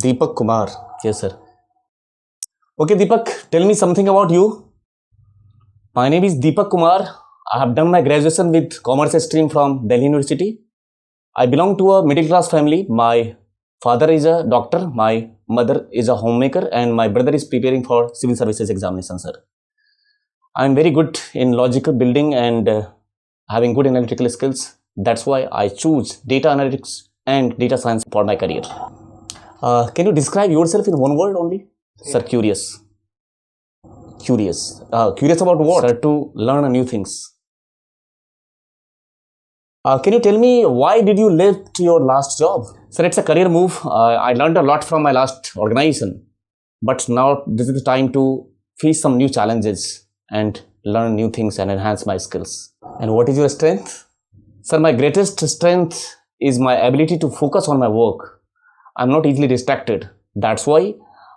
Deepak Kumar. Yes, sir. Okay, Deepak, tell me something about you. My name is Deepak Kumar. I have done my graduation with commerce stream from Delhi University. I belong to a middle class family. My father is a doctor, my mother is a homemaker, and my brother is preparing for civil services examination, sir. I am very good in logical building and having good analytical skills. That's why I choose data analytics and data science for my career. Can you describe yourself in one word only? Sir, curious. Curious. Curious about what? Sir, to learn new things. Can you tell me why did you left your last job? Sir, it's a career move. I learned a lot from my last organization. But now this is the time to face some new challenges and learn new things and enhance my skills. And what is your strength? Sir, my greatest strength is my ability to focus on my work. I'm not easily distracted. That's why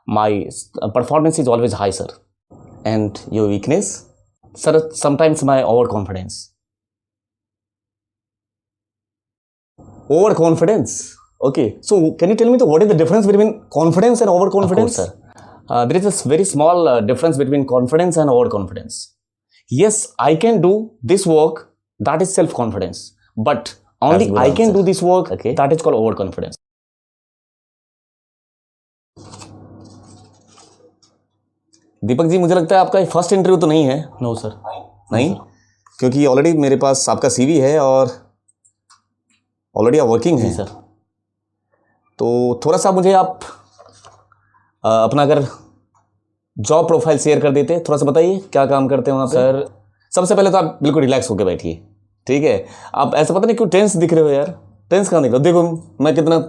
my performance is always high, sir. And your weakness? Sir, sometimes my overconfidence. Overconfidence? Okay. So, can you tell me what is the difference between confidence and overconfidence? Of course, sir. There is a very small difference between confidence and overconfidence. Yes, I can do this work, that is self-confidence. But only I can do this work, Okay. that is called overconfidence. Deepak ji, मुझे लगता है आपका first interview तो नहीं है. No, sir. नहीं, क्योंकि already मेरे पास आपका सीवी है और ऑलरेडी आप वर्किंग हैं. सर. तो थोड़ा सा मुझे आप अपना अगर जॉब प्रोफाइल शेयर कर देते, थोड़ा सा बताइए क्या काम करते हैं वहाँ पे. सर, सबसे पहले तो आप बिल्कुल रिलैक्स होकर बैठिए, ठीक है. आप ऐसा पता नहीं क्यों टेंस दिख रहे हो यार. टेंस कहाँ दिख रहे हो? देखो मैं कितना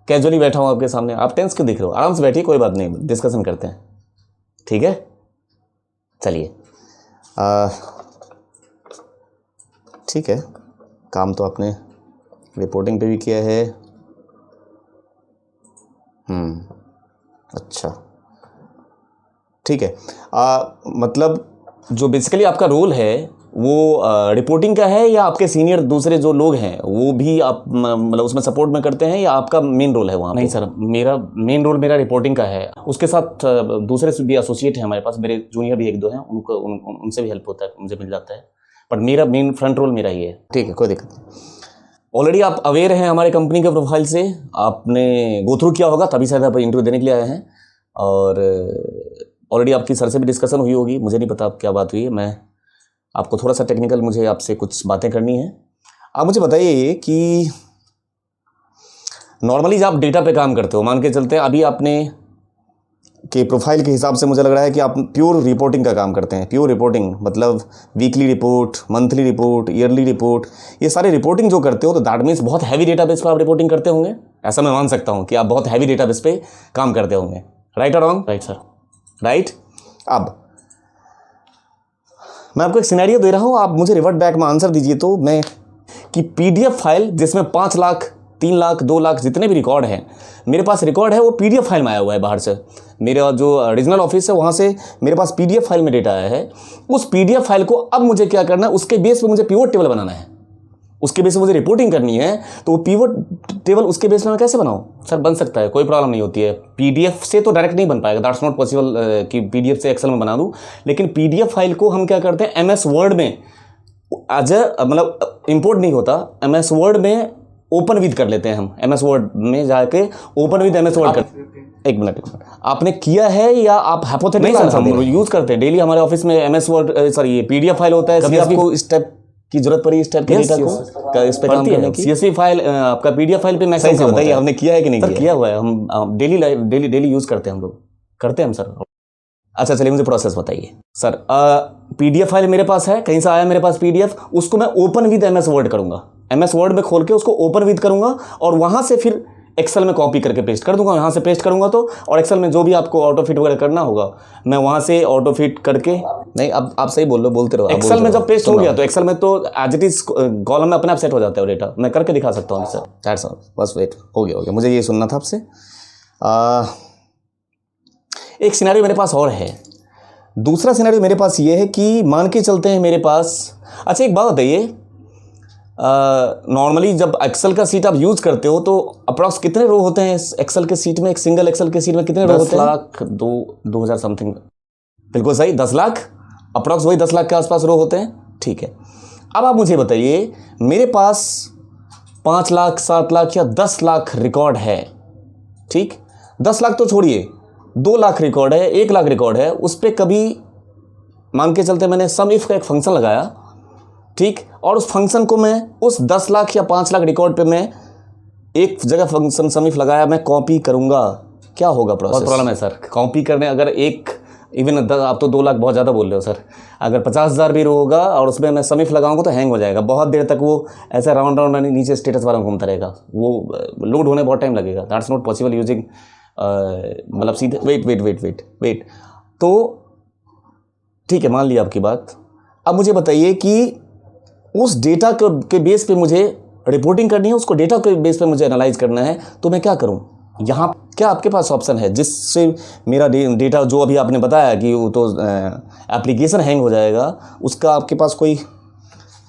कैजुअली बैठा हूँ आपके सामने. आप टेंस क्यों दिख रहे हो? आराम से बैठिए, कोई बात नहीं, डिस्कशन करते हैं, ठीक है. चलिए, ठीक है. काम तो आपने रिपोर्टिंग पे भी किया है. अच्छा, ठीक है. मतलब जो बेसिकली आपका रोल है वो रिपोर्टिंग का है, या आपके सीनियर दूसरे जो लोग हैं वो भी आप मतलब उसमें सपोर्ट में करते हैं, या आपका मेन रोल है वहाँ? नहीं सर, मेरा मेन रोल मेरा रिपोर्टिंग का है. उसके साथ दूसरे से भी एसोसिएट हैं हमारे पास, मेरे जूनियर भी एक दो हैं, उनको उनसे भी हेल्प होता है, मुझे मिल जाता है. पर मेरा मेन फ्रंट रोल मेरा ही है. ठीक है, कोई दिक्कत नहीं. ऑलरेडी आप अवेयर हैं हमारे कंपनी के प्रोफाइल से, आपने गो थ्रू किया होगा, तभी शायद आप इंटरव्यू देने के लिए आए हैं. और ऑलरेडी आपकी सर से भी डिस्कशन हुई होगी, मुझे नहीं पता आप क्या बात हुई है. मैं आपको थोड़ा सा टेक्निकल, मुझे आपसे कुछ बातें करनी है. आप मुझे बताइए कि नॉर्मली जब आप डेटा पे काम करते हो, मान के चलते हैं अभी आपने के प्रोफाइल के हिसाब से मुझे लग रहा है कि आप प्योर रिपोर्टिंग का काम करते हैं. प्योर रिपोर्टिंग मतलब weekly report, monthly report, yearly report, ये सारे रिपोर्टिंग जो करते हो, तो दैट मीन्स बहुत हैवी डेटाबेस पर आप रिपोर्टिंग करते होंगे. ऐसा मैं मान सकता हूँ कि आप बहुत हैवी डेटाबेस पे काम करते होंगे. राइट और रॉन्ग? Right sir. राइट. अब मैं आपको एक सिनेरियो दे रहा हूँ, आप मुझे रिवर्ट बैक में आंसर दीजिए तो मैं कि पीडीएफ फाइल जिसमें 5 लाख, 3 लाख, 2 लाख जितने भी रिकॉर्ड हैं, मेरे पास रिकॉर्ड है, वो पीडीएफ फाइल में आया हुआ है बाहर से. मेरा जो रीजनल ऑफिस है वहाँ से मेरे पास पीडीएफ फाइल में डेटा आया है. उस पीडीएफ फाइल को अब मुझे क्या करना है, उसके बेस पे मुझे पिवट टेबल बनाना है, उसके बेस पे मुझे रिपोर्टिंग करनी है. तो वो पिवट टेबल उसके बेस पे मैं कैसे बनाऊँ? सर, बन सकता है, कोई प्रॉब्लम नहीं होती है. पीडीएफ से तो डायरेक्ट नहीं बन पाएगा, दैट्स नॉट पॉसिबल कि पीडीएफ से एक्सेल में बना दूँ. लेकिन पीडीएफ फाइल को हम क्या करते हैं, एमएस वर्ड में एज मतलब इंपोर्ट नहीं होता, एमएस वर्ड में ओपन विद कर लेते हैं हम. एमएस वर्ड में जाके ओपन विद एमएस वर्ड कर. एक मिनट, आपने किया है या आप हाइपोथेटिकल हम यूज करते हैं डेली हमारे ऑफिस में? एमएस वर्ड, सॉरी, ये पीडीएफ फाइल होता है. कभी आपको स्टेप की जरूरत पड़ी इस टाइप के डेटा को इस पे काम करने की? सीएसवी फाइल आपका पीडीएफ फाइल पे मैक्सिमम से बताइए, हमने किया है कि नहीं किया? किया हुआ है, हम डेली यूज करते हैं, हम लोग करते हैं हम सर. अच्छा, चलिए मुझे प्रोसेस बताइए सर. पीडीएफ फाइल मेरे पास है, कहीं से आया मेरे पास पीडीएफ, उसको मैं ओपन विद एमएस वर्ड करूंगा. एमएस वर्ड में खोल के उसको ओपन विद करूंगा और वहां से फिर एक्सेल में कॉपी करके पेस्ट कर दूंगा. यहाँ से पेस्ट करूंगा तो, और एक्सेल में जो भी आपको ऑटो फिट वगैरह करना होगा, मैं वहाँ से ऑटो फिट करके. नहीं, अब आप सही बोल लो, बोलते रहो. एक्सेल में जब पेस्ट हो गया तो एक्सेल में तो एज इट इज कॉलम में अपने आप सेट हो जाता है डेटा. मैं करके दिखा सकता हूँ सर. दैट्स ऑल, बस वेट, हो गया, मुझे ये सुनना था आपसे. एक सिनेरियो मेरे पास और है. दूसरा सिनेरियो मेरे पास ये है कि मान के चलते हैं मेरे पास, अच्छा एक बात बताइए, नॉर्मली जब एक्सेल का सीट आप यूज़ करते हो तो अप्रॉक्स कितने रो होते हैं इस एक्सेल के सीट में, एक सिंगल एक्सेल के सीट में कितने रो होते हैं? 10 लाख 2,000 समथिंग। बिल्कुल सही, 10 लाख अप्रॉक्स, वही 10 लाख के आसपास रो होते हैं। ठीक है, अब आप मुझे बताइए, मेरे पास 5 लाख 7 लाख या 10 लाख रिकॉर्ड है, ठीक, 10 लाख तो छोड़िए, 2 लाख रिकॉर्ड है, 1 लाख रिकॉर्ड है, उस पर कभी मान के चलते मैंने सम इफ का एक फंक्शन लगाया, ठीक, और उस फंक्शन को मैं उस 10 लाख या 5 लाख रिकॉर्ड पे मैं एक जगह फंक्शन सम इफ लगाया, मैं कॉपी करूंगा, क्या होगा प्रोसेस? बहुत प्रॉब्लम है सर कॉपी करने। अगर एक इवन आप तो 2 लाख बहुत ज़्यादा बोल रहे हो सर, अगर 50,000 भी रो होगा और उसमें मैं सम इफ लगाऊंगा तो हैंग हो जाएगा, बहुत देर तक वो ऐसा राउंड राउंड नीचे स्टेटस बार में घूमता रहेगा, वो लोड होने बहुत टाइम लगेगा। दैट्स नॉट पॉसिबल यूजिंग, मतलब सीधे वेट। तो ठीक है, मान लिया आपकी बात। अब मुझे बताइए कि उस डेटा के बेस पे मुझे रिपोर्टिंग करनी है, उसको डेटा के बेस पे मुझे एनालाइज करना है, तो मैं क्या करूं? यहाँ क्या आपके पास ऑप्शन है जिससे मेरा डेटा जो अभी आपने बताया कि वो तो एप्लीकेशन हैंग हो जाएगा, उसका आपके पास कोई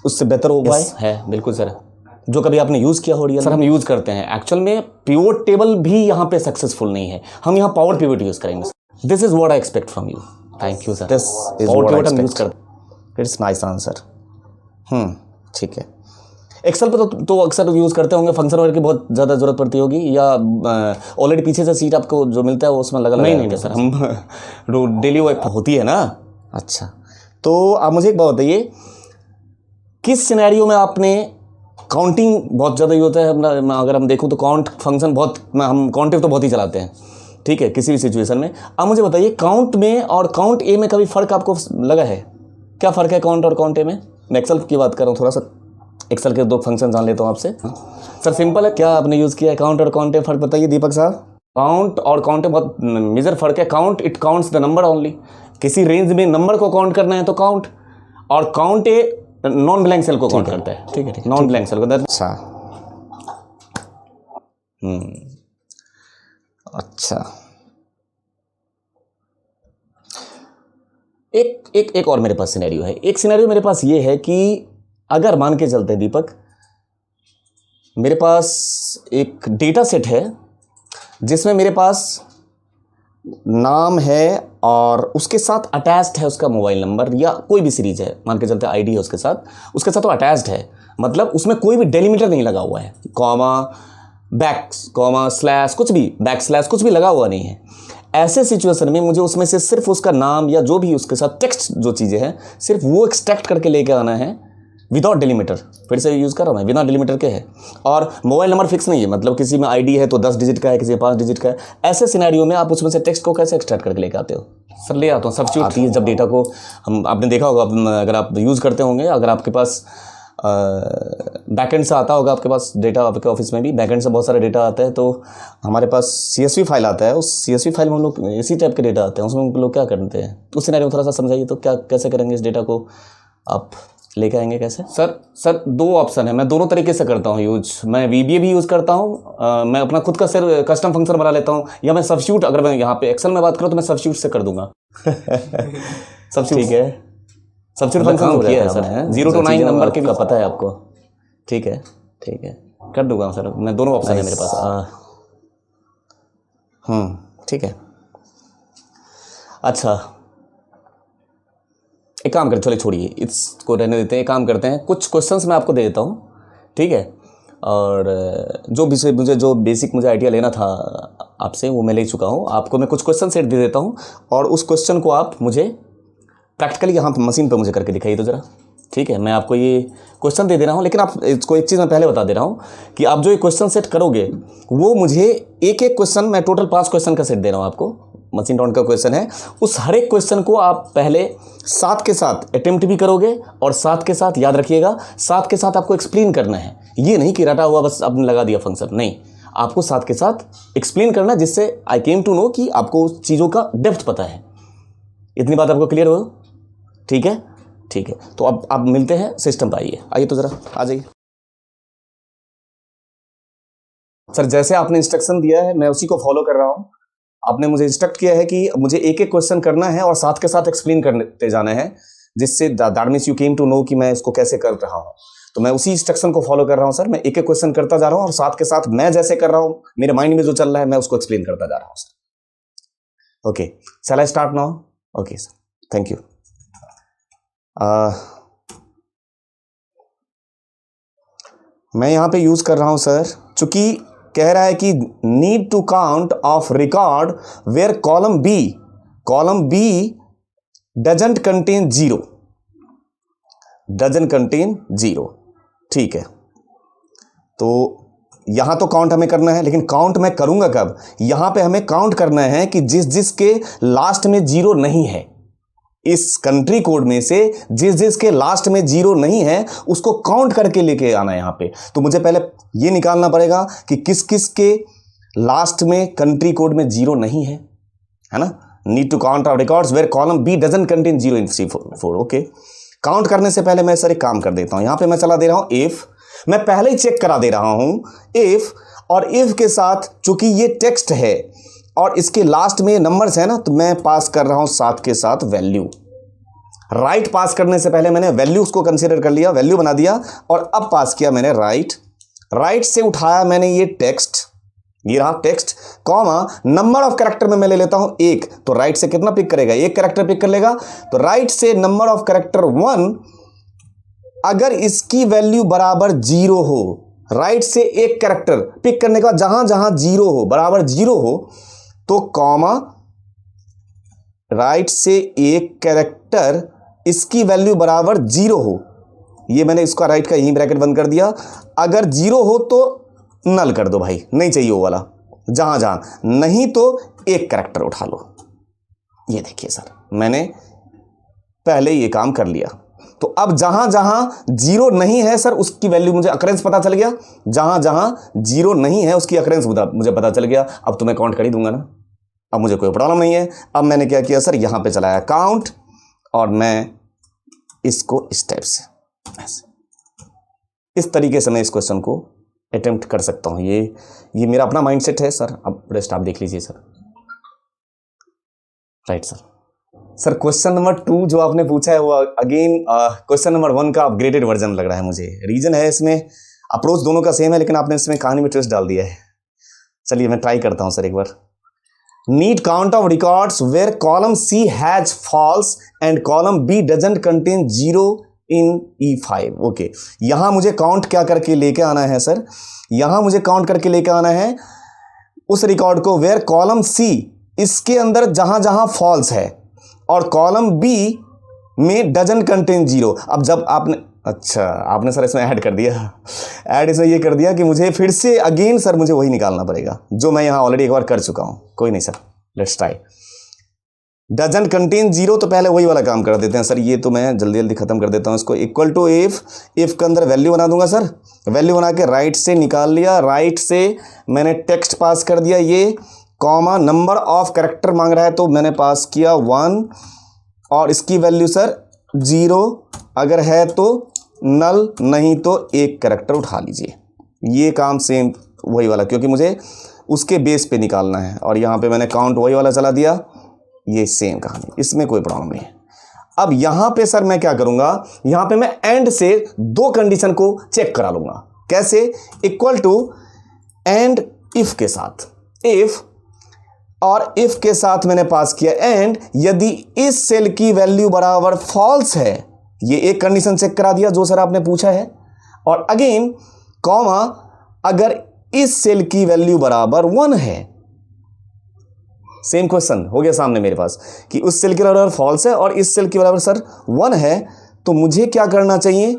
उससे बेहतर उपाय है? बिल्कुल सर, जो कभी आपने यूज़ किया हो? सर हम यूज़ करते हैं। एक्चुअल में पिवोट टेबल भी यहाँ पे सक्सेसफुल नहीं है, हम यहाँ पावर पिवोट यूज़ करेंगे। This is what I expect from you. Thank you sir. This is power what I pivot हम यूज़ एक्सपेक्ट। करते इट्स नाइस आंसर। ठीक है। एक्सेल पे तो अक्सर यूज़ करते होंगे, फंक्शन वगैरह की बहुत ज़्यादा ज़रूरत पड़ती होगी, या ऑलरेडी पीछे से सीट आपको जो मिलता है वो उसमें लगा नहीं सर, हम डेली वर्क होती है ना। अच्छा, तो आप मुझे एक बात बताइए, किस सिनेरियो में आपने काउंटिंग बहुत ज़्यादा यूज होता है? अगर हम देखूँ तो काउंट फंक्शन बहुत, हम काउंटिव तो बहुत ही चलाते हैं, ठीक है, किसी भी सिचुएशन में। अब मुझे बताइए, काउंट में और काउंट ए में कभी फ़र्क आपको लगा है? क्या फ़र्क है काउंट और काउंट ए में? मैं एक्सेल की बात कर रहा हूँ, थोड़ा सा एक्सेल के 2 फंक्शन जान लेता हूँ आपसे। सर सिंपल है, क्या आपने यूज़ किया है काउंट और काउंट ए? फ़र्क बताइए दीपक साहब। काउंट और काउंट बहुत मेजर फ़र्क है। Count it counts the number only, किसी रेंज में नंबर को काउंट करना है तो काउंट, और count A non blank cell को काउंट करता है। ठीक है, नॉन ब्लैंक सेल को। अच्छा, अच्छा, एक और मेरे पास सिनेरियो है। एक सिनेरियो मेरे पास ये है कि अगर मान के चलते हैं दीपक, मेरे पास एक डेटा सेट है जिसमें मेरे पास नाम है और उसके साथ अटैच्ड है उसका मोबाइल नंबर, या कोई भी सीरीज है, मान के चलते आईडी है उसके साथ वो अटैच्ड है, मतलब उसमें कोई भी डेलीमीटर नहीं लगा हुआ है, कॉमा बैक्स कॉमा स्लैश कुछ भी, बैक स्लैश कुछ भी लगा हुआ नहीं है। ऐसे सिचुएशन में मुझे उसमें से सिर्फ उसका नाम या जो भी उसके साथ टेक्स्ट जो चीज़ें हैं सिर्फ वो एक्सट्रैक्ट करके लेके आना है विदाउट डेलीमीटर। फिर से यूज़ कर रहा हूँ मैं, बिना डेलीमीटर के है, और मोबाइल नंबर फिक्स नहीं है, मतलब किसी में आईडी है तो 10 डिजिट का है, किसी में 5 डिजिट का है। ऐसे सिनेरियो में आप उसमें से टेक्स्ट को कैसे एक्सट्रैक्ट करके लेके आते हो? सर ले आता हूँ, सब्स्टिट्यूट आती है जब डेटा को हम, आपने देखा होगा अगर आप यूज़ करते होंगे, अगर आपके पास बैकएंड से आता होगा, आपके पास डेटा, आपके ऑफिस में भी बैकएंड से बहुत सारा डेटा आता है, तो हमारे पास CSV फाइल आता है, उस CSV फाइल में हम लोग इसी टाइप के डेटा आते हैं, उसमें हम लोग क्या करते हैं? उस सिनेरियो में थोड़ा सा समझाइए तो, क्या कैसे करेंगे इस डेटा को आप लेके आएंगे कैसे? सर 2 ऑप्शन है, मैं दोनों तरीके से करता हूँ यूज। मैं VBA भी यूज़ करता हूँ, मैं अपना खुद का सिर्फ कस्टम फंक्शन बना लेता हूँ, या मैं सब्स्टिट्यूट, अगर मैं यहाँ पे एक्सेल में बात करूँ तो मैं सब्स्टिट्यूट से कर दूंगा। सब्स्टिट्यूट, ठीक है, सब्स्टिट्यूट फंक्शन हो गया है सर, 0 to 9 नंबर के का पता है आपको? ठीक है, कर दूंगा सर, मैं दोनों ऑप्शन है मेरे पास। ठीक है। अच्छा, एक काम करते, चलिए छोड़िए इसको रहने देते हैं, एक काम करते हैं, कुछ क्वेश्चंस मैं आपको दे देता हूँ, ठीक है, और जो विषय मुझे, जो बेसिक मुझे आइडिया लेना था आपसे वो मैं ले चुका हूँ। आपको मैं कुछ क्वेश्चन सेट दे देता हूँ और उस क्वेश्चन को आप मुझे प्रैक्टिकली यहाँ पर मशीन पर मुझे करके दिखाइए तो ज़रा, ठीक है। मैं आपको ये क्वेश्चन दे रहा हूँ, लेकिन आप इसको एक चीज़ मैं पहले बता दे रहा हूँ कि आप जो ये क्वेश्चन सेट करोगे वो मुझे एक क्वेश्चन, मैं टोटल 5 क्वेश्चन का सेट दे रहा हूँ आपको, मशीन राउंड का क्वेश्चन है, उस हर एक क्वेश्चन को आप पहले साथ के साथ अटेम्प्ट भी करोगे और साथ के साथ याद रखिएगा, साथ के साथ आपको एक्सप्लेन करना है। ये नहीं कि रटा हुआ बस आपने लगा दिया फंक्शन, नहीं, आपको साथ के साथ एक्सप्लेन करना है, जिससे आई केम टू नो कि आपको उस चीज़ों का डेप्थ पता है। इतनी बात आपको क्लियर हो? ठीक है, ठीक है। तो अब आप मिलते हैं सिस्टम पर, आइए तो ज़रा आ जाइए। सर जैसे आपने इंस्ट्रक्शन दिया है मैं उसी को फॉलो कर रहा हूँ। आपने मुझे इंस्ट्रक्ट किया है कि मुझे एक क्वेश्चन करना है और साथ के साथ एक्सप्लेन करते जाना है, जिससे that means you came to know कि मैं इसको कैसे कर रहा हूँ। तो मैं उसी इंस्ट्रक्शन को फॉलो कर रहा हूं सर। मैं एक एक क्वेश्चन करता जा रहा हूं और साथ के साथ मैं जैसे कर रहा हूं, मेरे माइंड में जो चल रहा है मैं उसको एक्सप्लेन करता जा रहा हूं sir. Okay, shall I start now? Okay sir, thank you. मैं यहां पे यूज कर रहा हूं सर, चूंकि कह रहा है कि need to count of record where column B doesn't contain zero, doesn't contain zero. ठीक है, तो यहां तो काउंट हमें करना है, लेकिन काउंट मैं करूंगा कब? यहां पे हमें काउंट करना है कि जिस के लास्ट में जीरो नहीं है, इस कंट्री कोड में से जिस के लास्ट में जीरो नहीं है उसको काउंट करके लेके आना है यहां पे। तो मुझे पहले ये निकालना पड़ेगा कि किस किस के लास्ट में कंट्री कोड में जीरो नहीं है ना। Need to count of records where column B doesn't contain zero in C4। Okay, count करने से पहले मैं सर एक काम कर देता हूं, यहां पे मैं चला दे रहा हूं इफ। मैं पहले ही चेक करा दे रहा हूं इफ, और इफ के साथ चूंकि ये टेक्स्ट है और इसके लास्ट में नंबर्स है ना, तो मैं पास कर रहा हूं साथ के साथ वैल्यू। राइट पास करने से पहले मैंने वैल्यू उसको कंसीडर कर लिया, वैल्यू बना दिया, और अब पास किया मैंने राइट से उठाया मैंने ये टेक्स्ट, ये रहा text, comma number of character में मैं ले लेता हूं 1, तो राइट से कितना पिक करेगा? 1 कैरेक्टर पिक कर लेगा। तो राइट से नंबर ऑफ कैरेक्टर 1, अगर इसकी वैल्यू बराबर 0 हो, राइट से 1 कैरेक्टर पिक करने का जहां जहां 0 हो, बराबर 0 हो, तो कॉमा राइट से 1 कैरेक्टर इसकी वैल्यू बराबर 0 हो, ये मैंने इसका राइट का यही ब्रैकेट बंद कर दिया। अगर 0 हो तो नल कर दो भाई, नहीं चाहिए वो वाला, जहां जहां नहीं तो 1 कैरेक्टर उठा लो। ये देखिए सर, मैंने पहले ये काम कर लिया। तो अब जहां जहां 0 नहीं है सर उसकी वैल्यू मुझे अकरेंस पता चल गया, जहां जहां 0 नहीं है उसकी अकरेंस मुझे पता चल गया। अब तो मैं काउंट कर ही दूंगा ना, अब मुझे कोई प्रॉब्लम नहीं है। अब मैंने क्या किया सर, यहां पे चलाया काउंट, और मैं इसको स्टेप से ऐसे इस तरीके से मैं इस क्वेश्चन को अटेम्प्ट कर सकता हूं। ये मेरा अपना माइंडसेट है सर, अब रेस्ट आप देख लीजिए sir. Right sir, question number 2 जो आपने पूछा है वो अगेन क्वेश्चन नंबर 1 का अपग्रेडेड वर्जन लग रहा है मुझे। रीजन है इसमें, अप्रोच दोनों का सेम है, लेकिन आपने इसमें कहानी में ट्विस्ट डाल दिया है। चलिए मैं ट्राई करता हूं सर एक बार। Need count of records where column C has false and column B doesn't contain zero in E5। Okay, यहां मुझे काउंट क्या करके लेके आना है सर? यहां मुझे काउंट करके लेके आना है उस रिकॉर्ड को वेयर कॉलम सी, इसके अंदर जहां जहां फॉल्स है, और कॉलम बी में डजंट कंटेन जीरो। अब जब आपने सर इसमें ऐड कर दिया, ऐड इसमें ये कर दिया कि मुझे फिर से अगेन सर मुझे वही निकालना पड़ेगा जो मैं यहां ऑलरेडी एक बार कर चुका हूं। कोई नहीं sir, let's try. Doesn't contain zero, तो पहले वही वाला काम कर देते हैं सर। ये तो मैं जल्दी जल्दी खत्म कर देता हूं इसको। इक्वल टू इफ के अंदर वैल्यू बना दूंगा सर, वैल्यू बना के राइट से निकाल लिया, राइट से मैंने टेक्स्ट पास कर दिया, ये कॉमा नंबर ऑफ कैरेक्टर मांग रहा है तो मैंने पास किया 1, और इसकी वैल्यू सर 0 अगर है तो नल, नहीं तो 1 कैरेक्टर उठा लीजिए। ये काम सेम वही वाला, क्योंकि मुझे उसके बेस पे निकालना है, और यहाँ पे मैंने काउंट वही वाला चला दिया। ये सेम कहानी, इसमें कोई प्रॉब्लम नहीं है। अब यहाँ पे सर मैं क्या करूँगा, यहाँ पे मैं एंड से 2 कंडीशन को चेक करा लूँगा। कैसे? इक्वल टू एंड इफ के साथ, इफ, और इफ के साथ मैंने पास किया एंड, यदि इस सेल की वैल्यू बराबर फॉल्स है, ये एक कंडीशन चेक करा दिया जो सर आपने पूछा है, और अगेन कॉमा अगर इस सेल की वैल्यू बराबर 1 है। सेम क्वेश्चन हो गया सामने मेरे पास कि उस सेल के बराबर फॉल्स है और इस सेल के बराबर सर 1 है, तो मुझे क्या करना चाहिए?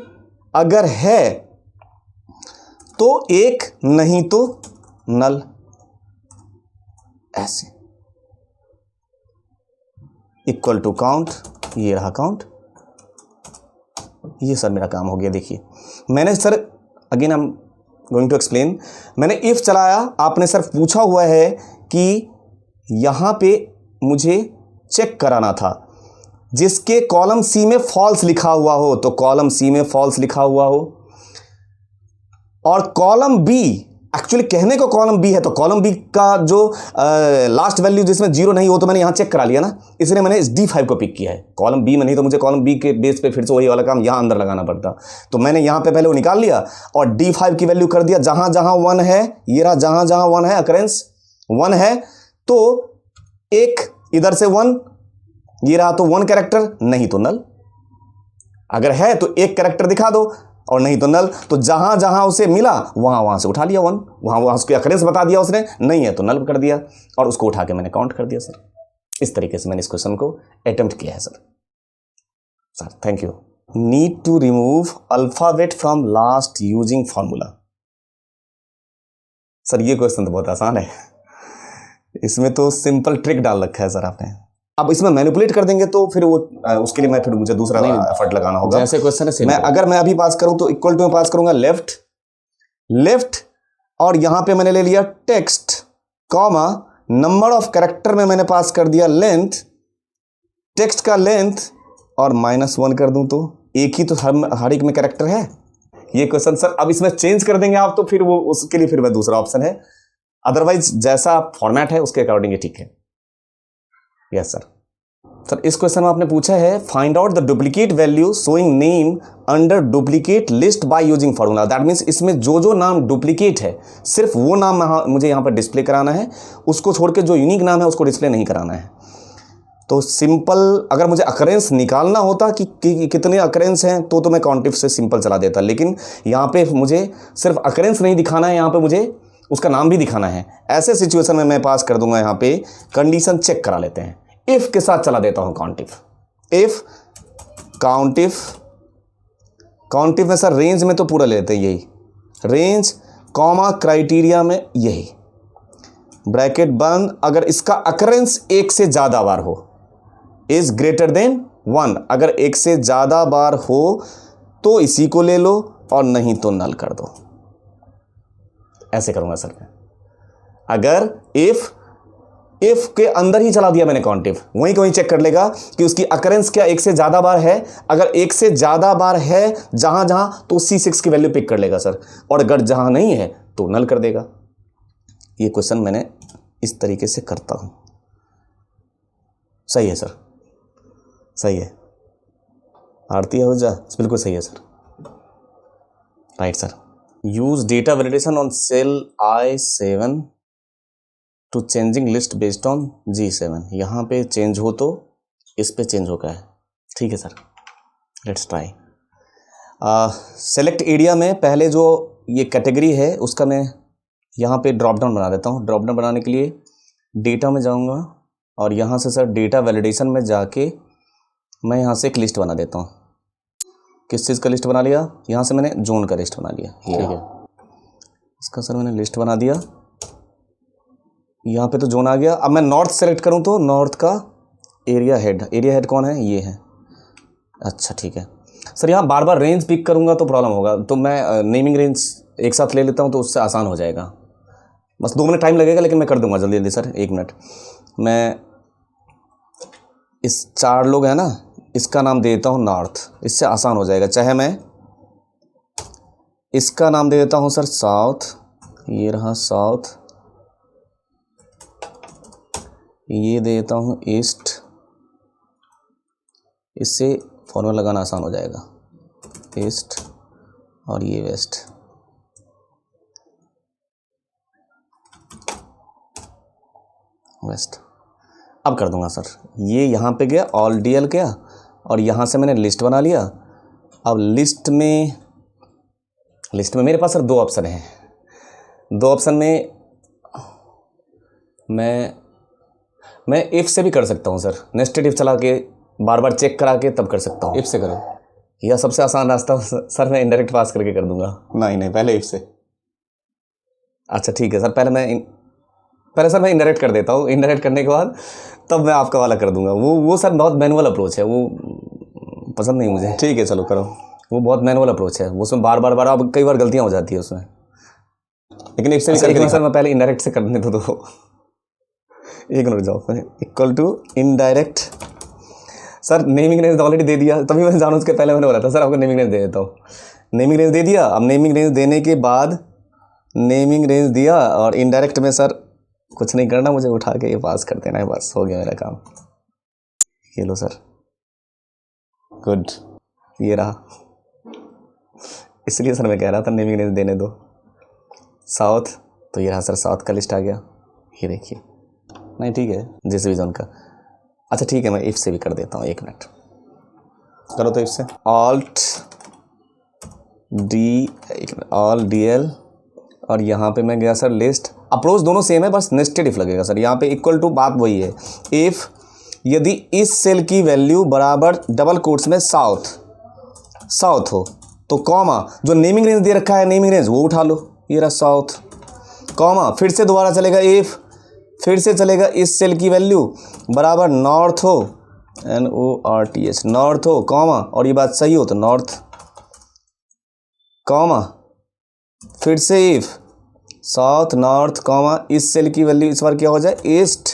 अगर है तो 1, नहीं तो नल, ऐसे। इक्वल टू काउंट, ये रहा काउंट, ये सर मेरा काम हो गया। देखिए मैंने sir again I am going to explain, मैंने इफ चलाया, आपने सर पूछा हुआ है कि यहां पे मुझे चेक कराना था जिसके कॉलम सी में फॉल्स लिखा हुआ हो, तो कॉलम सी में फॉल्स लिखा हुआ हो, और कॉलम बी एक्चुअली कहने को कॉलम बी है, तो कॉलम बी का जो लास्ट वैल्यू जिसमें जीरो नहीं हो तो मैंने यहाँ चेक करा लिया ना, इसलिए मैंने इस D5 को पिक किया है। कॉलम बी में नहीं तो मुझे कॉलम बी के बेस पे फिर से वही वाला काम यहाँ अंदर लगाना पड़ता। तो मैंने यहाँ पे पहले वो निकाल लिया और D5 की वैल्यू कर दिया जहाँ जहाँ 1 है, ये रहा जहाँ जहाँ 1 है, अकरेंस 1 है तो एक इधर से 1, ये रहा तो 1 कैरेक्टर, नहीं तो नल। अगर है तो एक कैरेक्टर दिखा दो और नहीं तो नल। तो जहां जहां उसे मिला वहां से उठा लिया 1, वहां उसके अकरेंस बता दिया उसने, नहीं है तो नल कर दिया और उसको उठा के मैंने काउंट कर दिया सर। इस तरीके से मैंने इस क्वेश्चन को अटेम्प्ट किया है sir thank you. Need to remove alphabet from last using formula. Sir ये क्वेश्चन तो बहुत आसान है, इसमें तो सिंपल ट्रिक डाल रखा है सर आपने। अब इसमें मैनिपुलेट कर देंगे तो फिर वो उसके लिए मैं फिर मुझे दूसरा एफर्ट लगाना होगा। जैसे क्वेश्चन है अगर मैं अभी पास करूं तो इक्वल टू में पास करूंगा लेफ्ट और यहां पे मैंने ले लिया text comma number of character में मैंने पास कर दिया लेंथ, टेक्स्ट का लेंथ और -1 कर दूं तो एक ही तो हर एक में कैरेक्टर है ये क्वेश्चन सर। अब इसमें चेंज कर देंगे आप तो फिर वो उसके लिए फिर मैं दूसरा ऑप्शन है, अदरवाइज जैसा फॉर्मेट है उसके अकॉर्डिंग ये ठीक है। यस सर इस क्वेश्चन में आपने पूछा है find out the duplicate value showing name under duplicate list by using formula. That means इसमें जो जो नाम डुप्लीकेट है सिर्फ वो नाम मुझे यहाँ पर डिस्प्ले कराना है, उसको छोड़ के जो यूनिक नाम है उसको डिस्प्ले नहीं कराना है। तो सिंपल अगर मुझे अकरेंस निकालना होता कि कितने अकरेंस हैं तो मैं काउंटिव से सिंपल चला देता, लेकिन यहाँ पे मुझे सिर्फ अकरेंस नहीं दिखाना है, यहाँ पे मुझे उसका नाम भी दिखाना है। ऐसे सिचुएशन में मैं पास कर दूंगा यहाँ पे कंडीशन चेक करा लेते हैं, इफ के साथ चला देता हूँ काउंटिव। इफ काउंटिव में सर रेंज में तो पूरा लेते हैं यही, रेंज कॉमा क्राइटेरिया में यही ब्रैकेट बंद। अगर इसका अकरेंस 1 से ज़्यादा बार हो, इज ग्रेटर देन 1, अगर 1 से ज़्यादा बार हो तो इसी को ले लो और नहीं तो नल कर दो। ऐसे करूंगा सर मैं। अगर इफ के अंदर ही चला दिया मैंने काउंटिव, वहीं को वहीं चेक कर लेगा कि उसकी अकरेंस क्या 1 से ज़्यादा बार है। अगर 1 से ज़्यादा बार है जहां जहां तो C6 की वैल्यू पिक कर लेगा सर, और अगर जहां नहीं है तो नल कर देगा। ये क्वेश्चन मैंने इस तरीके से करता हूं। सही है सर, सही है आरती आहूजा, बिल्कुल सही है sir, right sir. Use data validation on cell I7 to changing list based on G7। यहाँ पे चेंज हो तो इस पे चेंज होगा है, ठीक है sir, let's try. Select area में पहले जो ये कैटेगरी है उसका मैं यहाँ पे ड्रॉप डाउन बना देता हूँ। ड्रॉप डाउन बनाने के लिए डेटा में जाऊँगा और यहाँ से सर डेटा वैलिडेशन में जाके मैं यहाँ से एक लिस्ट बना देता हूँ। किस चीज़ का लिस्ट बना लिया, यहाँ से मैंने जोन का लिस्ट बना लिया, ठीक है। इसका सर मैंने लिस्ट बना दिया, यहाँ पे तो जोन आ गया। अब मैं नॉर्थ सेलेक्ट करूँ तो नॉर्थ का एरिया हेड कौन है, ये है। अच्छा ठीक है सर, यहाँ बार बार रेंज पिक करूँगा तो प्रॉब्लम होगा, तो मैं नेमिंग रेंज एक साथ ले लेता हूँ तो उससे आसान हो जाएगा। बस 2 मिनट टाइम लगेगा लेकिन मैं कर दूँगा जल्दी जल्दी सर, 1 मिनट। मैं इस 4 लोग हैं ना, इसका नाम दे देता हूँ नॉर्थ, इससे आसान हो जाएगा। चाहे मैं इसका नाम दे देता हूँ सर साउथ, ये रहा साउथ, ये दे देता हूँ ईस्ट, इससे फॉर्मूला लगाना आसान हो जाएगा, ईस्ट और ये वेस्ट। अब कर दूंगा सर, ये यहाँ पे गया ऑल DL गया और यहाँ से मैंने लिस्ट बना लिया। अब लिस्ट में मेरे पास सर 2 ऑप्शन हैं। 2 ऑप्शन में मैं इफ़ से भी कर सकता हूँ सर, नेस्टेड इफ चला के बार बार चेक करा के तब कर सकता हूँ। इफ़ से करो, यह सबसे आसान रास्ता सर, मैं इनडायरेक्ट पास करके कर दूंगा। नहीं पहले इफ़ से। अच्छा ठीक है सर, पहले सर मैं इनडायरेक्ट कर देता हूँ, इनडायरेक्ट करने के बाद तब मैं आपका वाला कर दूंगा। वो सर बहुत मैनुअल अप्रोच है, वो पसंद नहीं मुझे। ठीक है चलो करो, वो बहुत मैनुअल अप्रोच है, उसमें बार बार अब कई बार गलतियाँ हो जाती है उसमें। लेकिन इससे भी करके सर मैं पहले इनडायरेक्ट से करने दो तो 1 मिनट जाओ। Equal to indirect sir, naming range already दे दिया, तभी मैं जानूँ उसके पहले मैंने बोला था सर आपको नेमिंग रेंज दे देता हूँ। नेमिंग रेंज दे दिया। अब नेमिंग रेंज देने के बाद नेमिंग रेंज दिया और इनडायरेक्ट में सर कुछ नहीं करना, मुझे उठा के ये पास कर देना है, बस हो गया मेरा काम। ये लो सर, गुड, ये रहा। इसलिए सर मैं कह रहा था नेमिंग रेंज देने दो। साउथ, तो ये रहा सर, साउथ का लिस्ट आ गया, ये देखिए। नहीं ठीक है, जैसे भी जोन का। अच्छा ठीक है, मैं इफ से भी कर देता हूँ, 1 मिनट करो तो इफ से। Alt D, all D L, और यहाँ पे मैं गया सर लिस्ट। अप्रोच दोनों सेम है, बस नेस्टेड इफ लगेगा सर। यहाँ पे इक्वल टू बात वही है। इफ यदि इस सेल की वैल्यू बराबर डबल कोट्स में साउथ हो तो कॉमा, जो नेमिंग रेंज दे रखा है नेमिंग रेंज वो उठा लो, ये रहा साउथ, कॉमा, फिर से दोबारा चलेगा इफ, फिर से चलेगा इस सेल की वैल्यू बराबर नॉर्थ हो, NORTH, नॉर्थ हो, कॉमा, और ये बात सही हो तो नॉर्थ, कॉमा, फिर से इफ साउथ नॉर्थ, कॉमा, इस सेल की वैल्यू इस बार क्या हो जाए ईस्ट,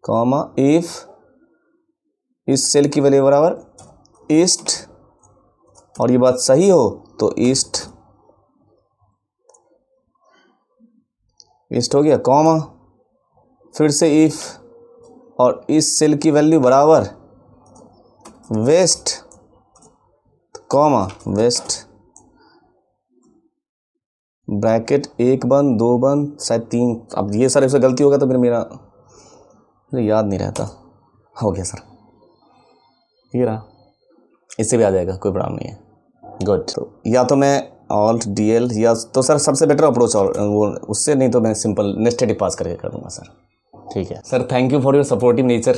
कॉमा, इफ इस सेल की वैल्यू बराबर ईस्ट, और ये बात सही हो तो ईस्ट, ईस्ट हो गया, कॉमा, फिर से इफ और इस सेल की वैल्यू बराबर वेस्ट, कॉमा, वेस्ट, ब्रैकेट 1 बंद 2 बंद शायद 3। अब ये सर इससे गलती होगा तो फिर मेरा मुझे याद नहीं रहता। हो गया सर, ये रहा, इससे भी आ जाएगा, कोई प्रॉब्लम नहीं है। गुड, तो या तो मैं ऑल्ट डी एल, या तो सर सबसे बेटर अप्रोच और वो उससे, नहीं तो मैं सिंपल नेस्टेड इफ पास करके कर दूँगा सर। ठीक है sir, thank you for your supportive nature.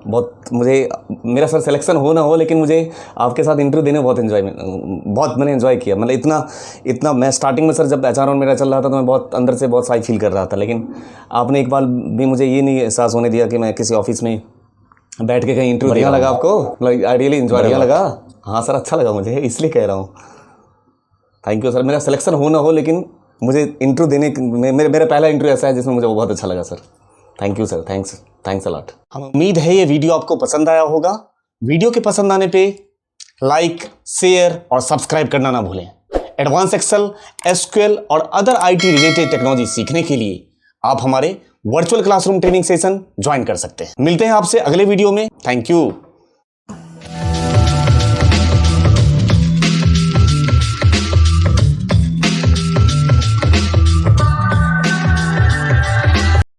बहुत मुझे, मेरा सर सिलेक्शन हो ना हो, लेकिन मुझे आपके साथ इंटरव्यू देने बहुत मैंने एंजॉय किया। मतलब इतना मैं स्टार्टिंग में सर जब HR मेरा चल रहा था तो मैं बहुत अंदर से बहुत शाई फील कर रहा था, लेकिन आपने एक बार भी मुझे ये नहीं एहसास होने दिया कि मैं किसी ऑफिस में बैठ के कहीं इंटरव्यू दिया। लगा आपको? I really enjoy. बढ़िया लगा? हाँ सर, अच्छा लगा मुझे, इसलिए कह रहा हूँ। Thank you sir. मेरा सिलेक्शन हो ना हो, लेकिन मुझे इंटरव्यू देने में मेरा पहला इंटरव्यू ऐसा है जिसमें मुझे बहुत अच्छा लगा sir. Thank you sir, thanks a lot. हम उम्मीद है ये वीडियो आपको पसंद आया होगा। वीडियो के पसंद आने पे लाइक, शेयर और सब्सक्राइब करना ना भूलें। एडवांस एक्सेल, SQL और अदर IT रिलेटेड टेक्नोलॉजी सीखने के लिए आप हमारे virtual classroom training session join कर सकते हैं। मिलते हैं आपसे अगले वीडियो में। Thank you.